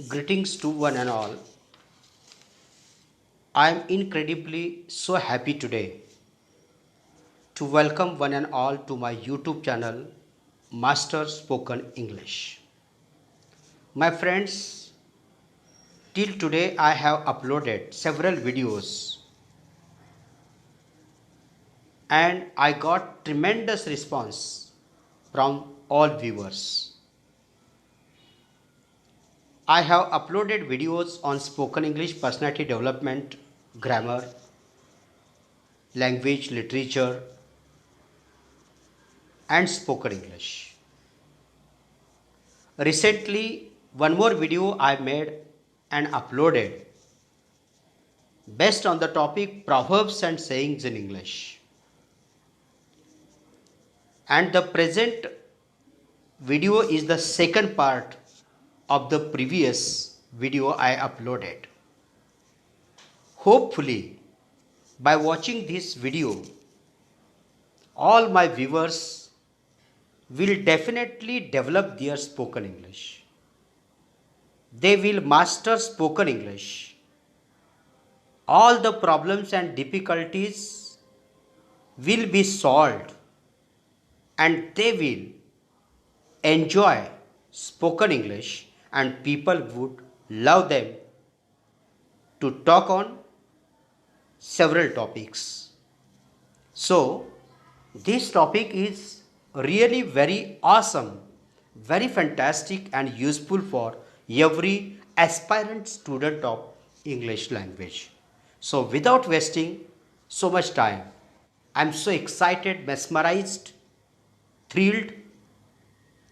Greetings to one and all. I am incredibly so happy today to welcome one and all to my YouTube channel, Master Spoken English. My friends, till today I have uploaded several videos and I got tremendous response from all viewers. I have uploaded videos on spoken English personality development, grammar, language, literature, and spoken English. Recently, one more video I made and uploaded based on the topic Proverbs and Sayings in English. And the present video is the second part of the previous video I uploaded. Hopefully, by watching this video, all my viewers will definitely develop their spoken English. They will master spoken English. All the problems and difficulties will be solved and they will enjoy spoken English and people would love them to talk on several topics. So, this topic is really very awesome, very fantastic and useful for every aspirant student of English language. So, without wasting so much time, I'm so excited, mesmerized, thrilled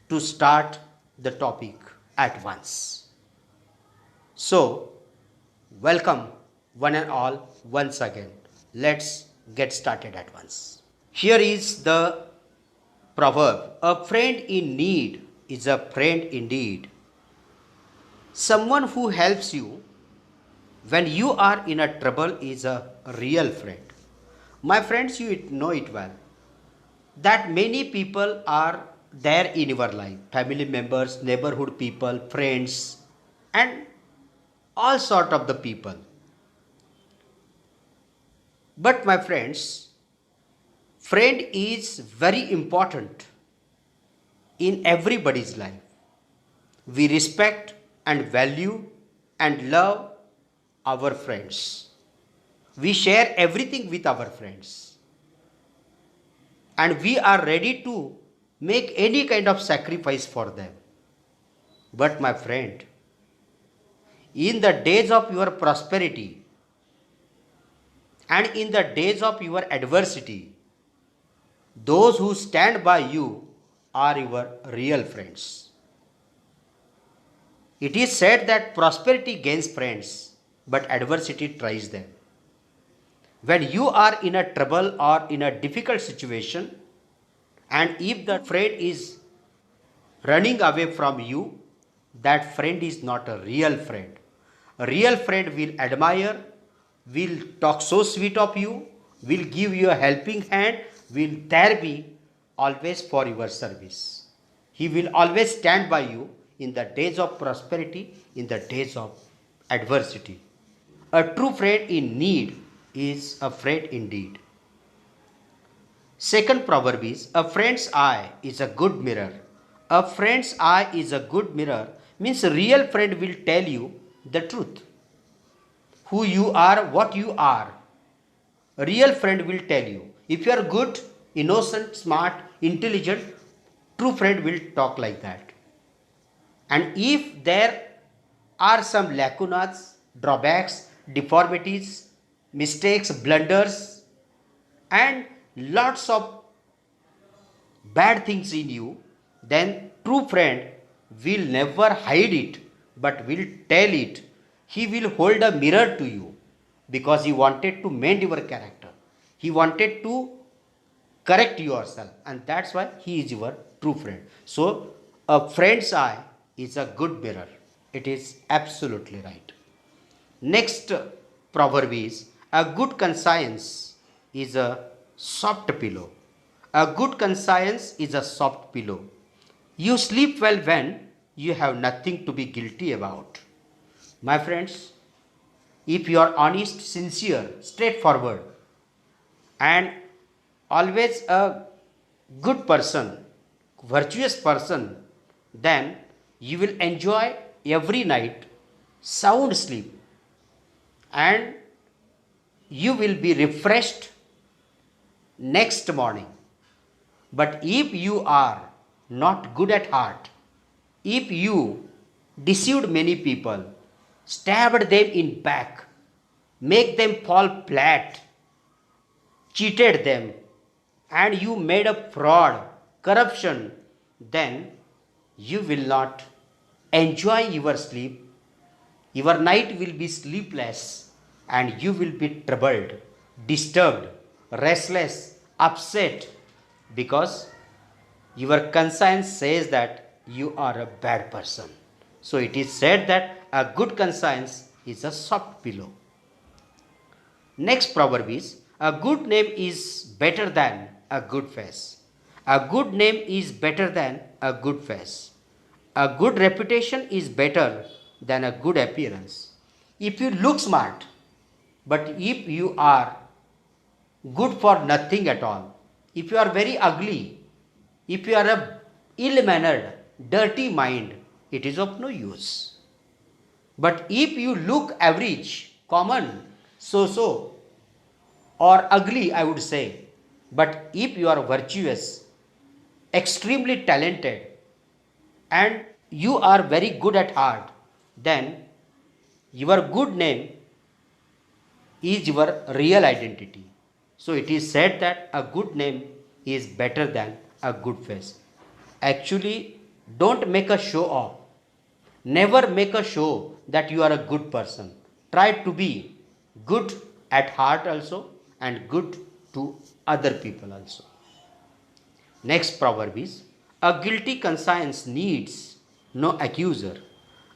to start the topic at once. So, welcome one and all once again. Let's get started at once. Here is the proverb: a friend in need is a friend indeed. Someone who helps you when you are in a trouble is a real friend. My friends, you know it well that many people are there in your life, family members, neighborhood people, friends, and all sort of the people. But my friends, friend is very important in everybody's life. We respect and value and love our friends. We share everything with our friends. And we are ready to make any kind of sacrifice for them. But my friend, in the days of your prosperity and in the days of your adversity, those who stand by you are your real friends. It is said that prosperity gains friends, but adversity tries them. When you are in a trouble or in a difficult situation, and if the friend is running away from you, that friend is not a real friend. A real friend will admire, will talk so sweet of you, will give you a helping hand, will there be always for your service. He will always stand by you in the days of prosperity, in the days of adversity. A true friend in need is a friend indeed. Second proverb is, a friend's eye is a good mirror. A friend's eye is a good mirror means a real friend will tell you the truth. Who you are, what you are. A real friend will tell you. If you are good, innocent, smart, intelligent, true friend will talk like that. And if there are some lacunas, drawbacks, deformities, mistakes, blunders, and lots of bad things in you, then true friend will never hide it but will tell it. He will hold a mirror to you because he wanted to mend your character. He wanted to correct yourself, and that's why he is your true friend. So, a friend's eye is a good mirror. It is absolutely right. Next proverb is, a good conscience is a soft pillow. A good conscience is a soft pillow. You sleep well when you have nothing to be guilty about. My friends, if you are honest, sincere, straightforward, and always a good person, virtuous person, then you will enjoy every night sound sleep and you will be refreshed next morning. But if you are not good at heart, if you deceived many people, stabbed them in back, make them fall flat, cheated them, and you made a fraud, corruption, then you will not enjoy your sleep. Your night will be sleepless and you will be troubled, disturbed, restless, upset because your conscience says that you are a bad person. So it is said that a good conscience is a soft pillow. Next proverb is a good name is better than a good face. A good name is better than a good face. A good reputation is better than a good appearance. If you look smart, but if you are good for nothing at all, if you are very ugly, if you are a ill-mannered, dirty mind, it is of no use. But if you look average, common, so, or ugly, I would say, but if you are virtuous, extremely talented, and you are very good at heart, then your good name is your real identity. So it is said that a good name is better than a good face. Actually, don't make a show of. Never make a show that you are a good person. Try to be good at heart also and good to other people also. Next proverb is a guilty conscience needs no accuser.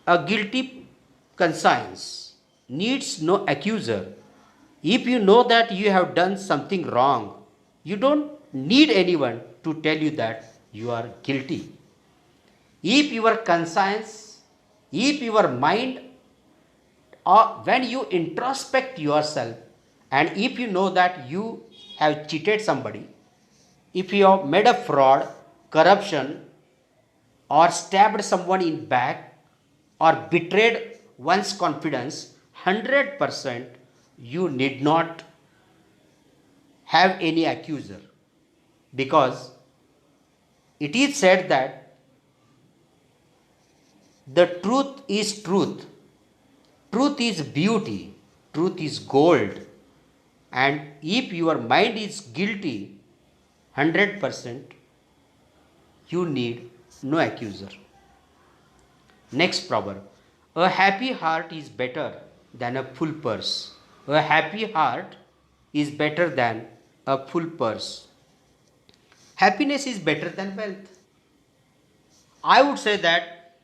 A guilty conscience needs no accuser. If you know that you have done something wrong, you don't need anyone to tell you that you are guilty. If your conscience, if your mind, or when you introspect yourself, and if you know that you have cheated somebody, if you have made a fraud, corruption, or stabbed someone in back, or betrayed one's confidence, 100% you need not have any accuser, because it is said that the truth is truth, truth is beauty, truth is gold, and if your mind is guilty, 100% you need no accuser. Next proverb, a happy heart is better than a full purse. A happy heart is better than a full purse. Happiness is better than wealth. I would say that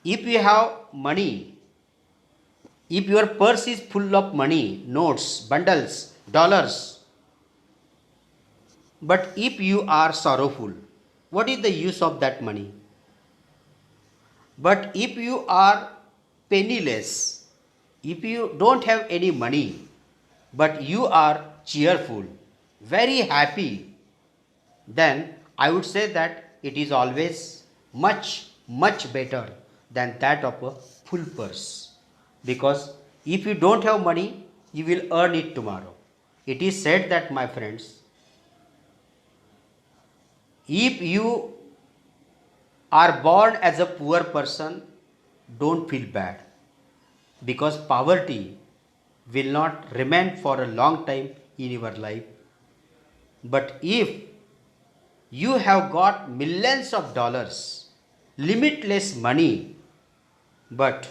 if you have money, if your purse is full of money, notes, bundles, dollars, but if you are sorrowful, what is the use of that money? But if you are penniless, if you don't have any money, but you are cheerful, very happy, then I would say that it is always much better than that of a full purse. Because if you don't have money, you will earn it tomorrow. It is said that, my friends, if you are born as a poor person, don't feel bad, because poverty will not remain for a long time in your life. But if you have got millions of dollars, limitless money, but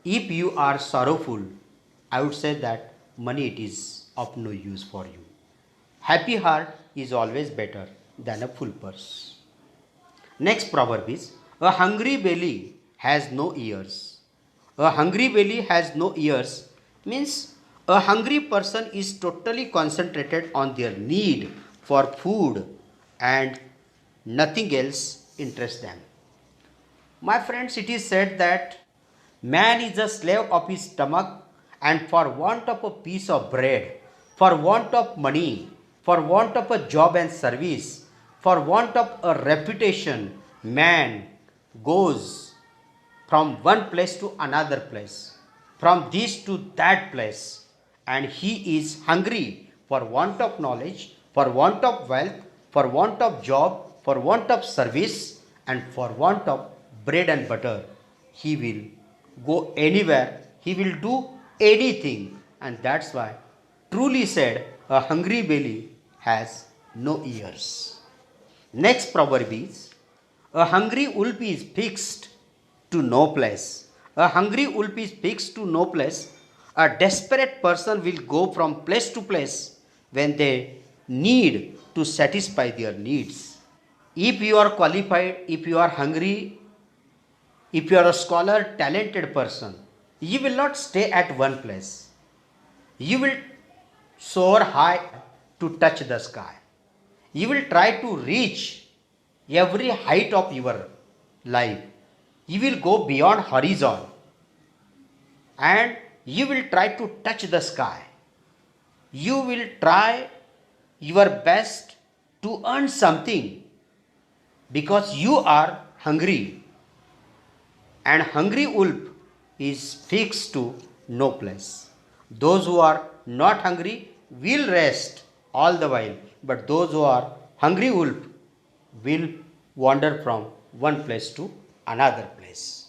if you are sorrowful, I would say that money it is of no use for you. Happy heart is always better than a full purse. Next proverb is a hungry belly has no ears. A hungry belly has no ears means a hungry person is totally concentrated on their need for food and nothing else interests them. My friends, it is said that man is a slave of his stomach, and for want of a piece of bread, for want of money, for want of a job and service, for want of a reputation, man goes from one place to another place, from this to that place, and he is hungry for want of knowledge, for want of wealth, for want of job, for want of service, and for want of bread and butter. He will go anywhere, he will do anything, and that's why truly said, a hungry belly has no ears. Next proverb is, a hungry wolf is fixed to no place. A hungry wolf is fixed to no place. A desperate person will go from place to place when they need to satisfy their needs. If you are qualified, if you are hungry, if you are a scholar, talented person, you will not stay at one place. You will soar high to touch the sky. You will try to reach every height of your life. You will go beyond horizon and you will try to touch the sky. You will try your best to earn something because you are hungry, and hungry wolf is fixed to no place. Those who are not hungry will rest all the while, but those who are hungry wolf will wander from one place to another place.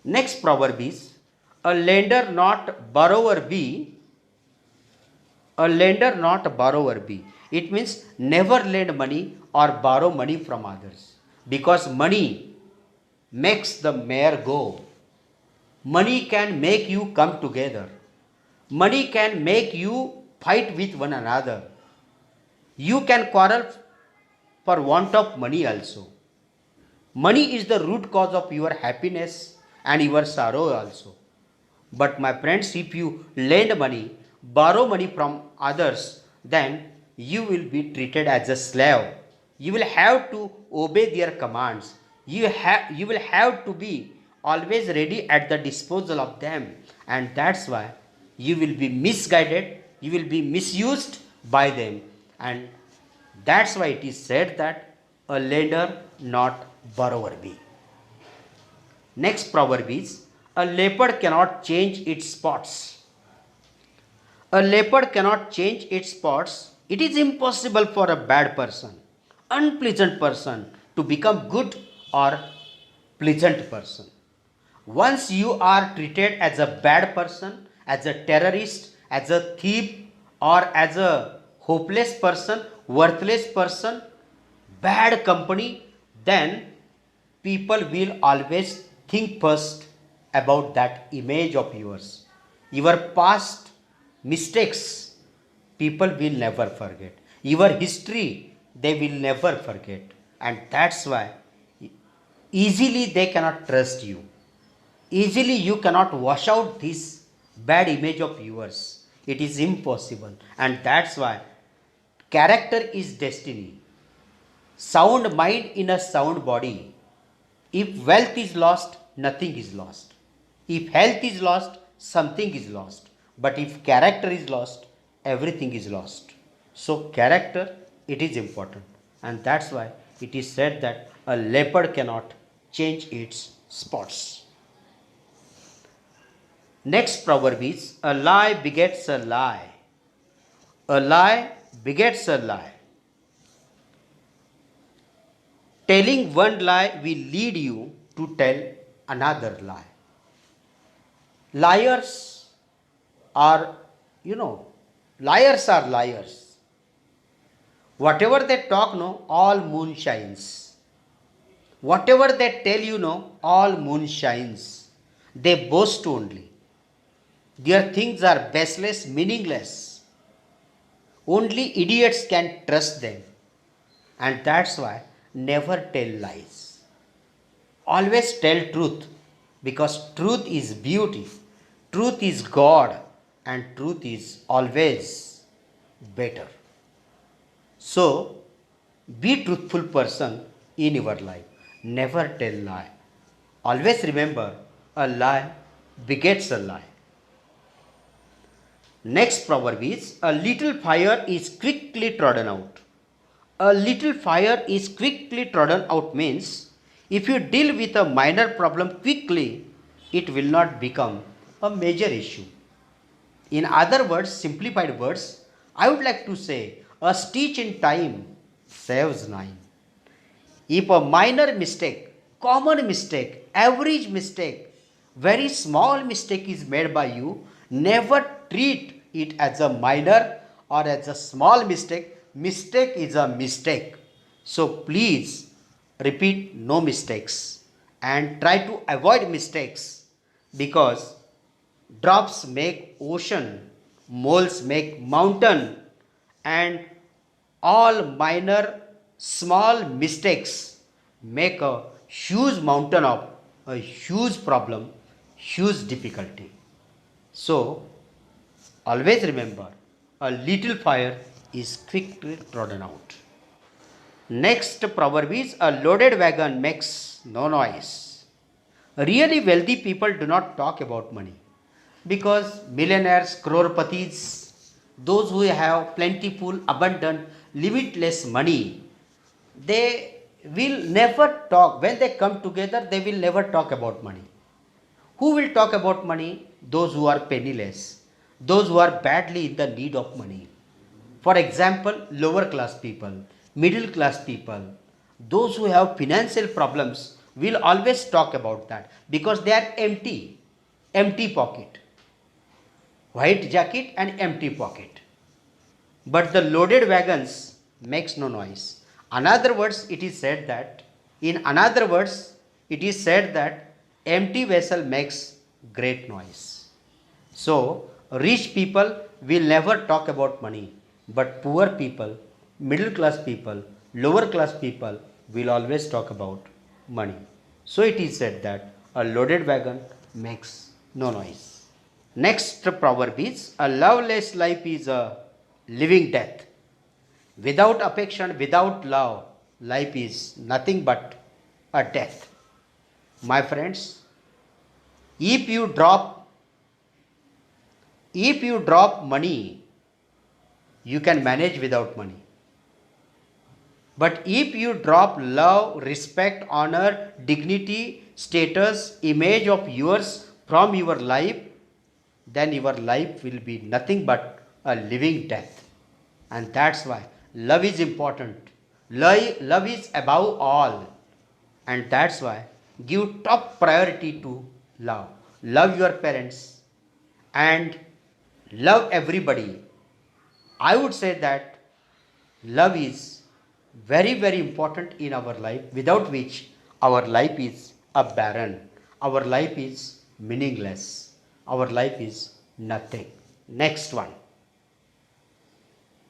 Next proverb is, a lender not borrower be, a lender not borrower be. It means never lend money or borrow money from others, because money makes the mare go. Money can make you come together. Money can make you fight with one another. You can quarrel for want of money also. Money is the root cause of your happiness and your sorrow also. But my friends, if you lend money, borrow money from others, then you will be treated as a slave. You will have to obey their commands. You will have to be always ready at the disposal of them. And that's why you will be misguided, you will be misused by them. And that's why it is said that a lender, not borrower be. Next proverb is, a leopard cannot change its spots. A leopard cannot change its spots. It is impossible for a bad person, unpleasant person, to become good or pleasant person. Once you are treated as a bad person, as a terrorist, as a thief, or as a hopeless person, worthless person, bad company, then people will always think first about that image of yours. Your past mistakes, people will never forget. Your history, they will never forget. And that's why easily they cannot trust you. Easily you cannot wash out this bad image of yours. It is impossible. And that's why character is destiny. Sound mind in a sound body. If wealth is lost, nothing is lost. If health is lost, something is lost. But if character is lost, everything is lost. So character, it is important. And that's why it is said that a leopard cannot change its spots. Next proverb is, a lie begets a lie. A lie begets a lie. Telling one lie will lead you to tell another lie. Liars are, liars are liars. Whatever they talk, all moon shines. Whatever they tell you, all moon shines. They boast only. Their things are baseless, meaningless. Only idiots can trust them. And that's why never tell lies. Always tell truth, because truth is beauty, truth is God, and truth is always better. So, be truthful person in your life. Never tell lie. Always remember, a lie begets a lie. Next proverb is, a little fire is quickly trodden out. A little fire is quickly trodden out means if you deal with a minor problem quickly, it will not become a major issue. In other words, simplified words, I would like to say a stitch in time saves nine. If a minor mistake, common mistake, average mistake, very small mistake is made by you, never treat it as a minor or as a small mistake. Mistake is a mistake. So please repeat no mistakes and try to avoid mistakes, because drops make ocean, moles make mountain, and all minor small mistakes make a huge mountain of a huge problem, huge difficulty. So always remember, a little fire is quickly trodden out. Next proverb is, a loaded wagon makes no noise. Really wealthy people do not talk about money, because millionaires, crorepati's, those who have plentiful, abundant, limitless money, they will never talk. When they come together, they will never talk about money. Who will talk about money? Those who are penniless, those who are badly in the need of money. For example, lower class people, middle class people, those who have financial problems will always talk about that, because they are empty, empty pocket, white jacket and empty pocket. But the loaded wagons makes no noise. Another words, it is said that, in another words, it is said that empty vessel makes great noise. So, rich people will never talk about money, but poor people, middle class people, lower class people will always talk about money. So, it is said that a loaded wagon makes no noise. Next proverb is, a loveless life is a living death. Without affection, without love, life is nothing but a death. My friends, if you drop money, you can manage without money. But if you drop love, respect, honor, dignity, status, image of yours from your life, then your life will be nothing but a living death. And that's why love is important. Love is above all. And that's why give top priority to love. Love your parents and love everybody. I would say that love is very, very important in our life, without which our life is a barren. Our life is meaningless. Our life is nothing. Next one.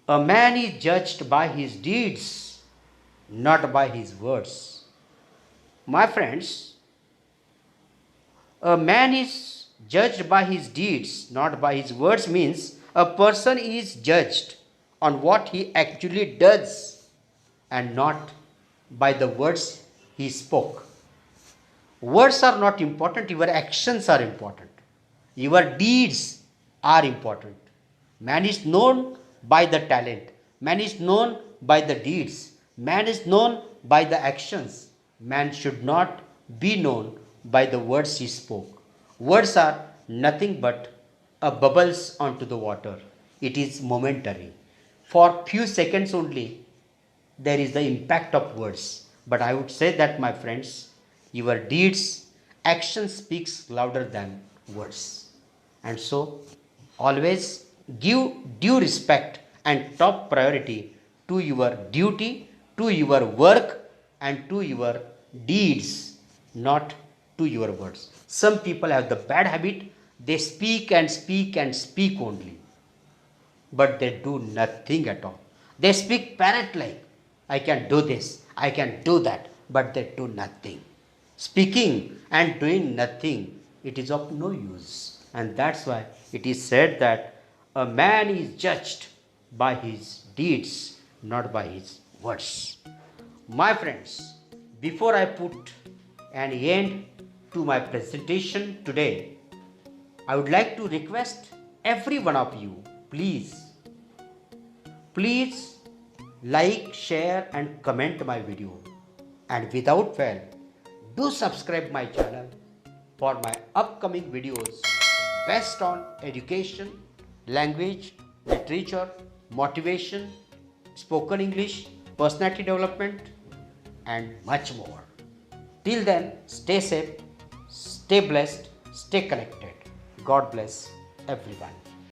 A man is judged by his deeds, not by his words. My friends, a man is judged by his deeds, not by his words, means a person is judged on what he actually does and not by the words he spoke. Words are not important, your actions are important. Your deeds are important. Man is known by the talent. Man is known by the deeds. Man is known by the actions. Man should not be known by the words he spoke. Words are nothing but a bubbles onto the water. It is momentary. For few seconds only, there is the impact of words. But I would say that, my friends, your deeds, action speaks louder than words. And so, always give due respect and top priority to your duty, to your work, and to your deeds, not to your words. Some people have the bad habit, they speak and speak and speak only, but they do nothing at all. They speak parrot like, I can do this, I can do that, but they do nothing. Speaking and doing nothing, it is of no use. And that's why it is said that a man is judged by his deeds, not by his words. My friends, before I put an end to my presentation today, I would like to request every one of you, please like, share and comment my video, and without fail, do subscribe my channel for my upcoming videos based on education, language, literature, motivation, spoken English, personality development and much more. Till then, stay safe, stay blessed, stay connected. God bless everyone.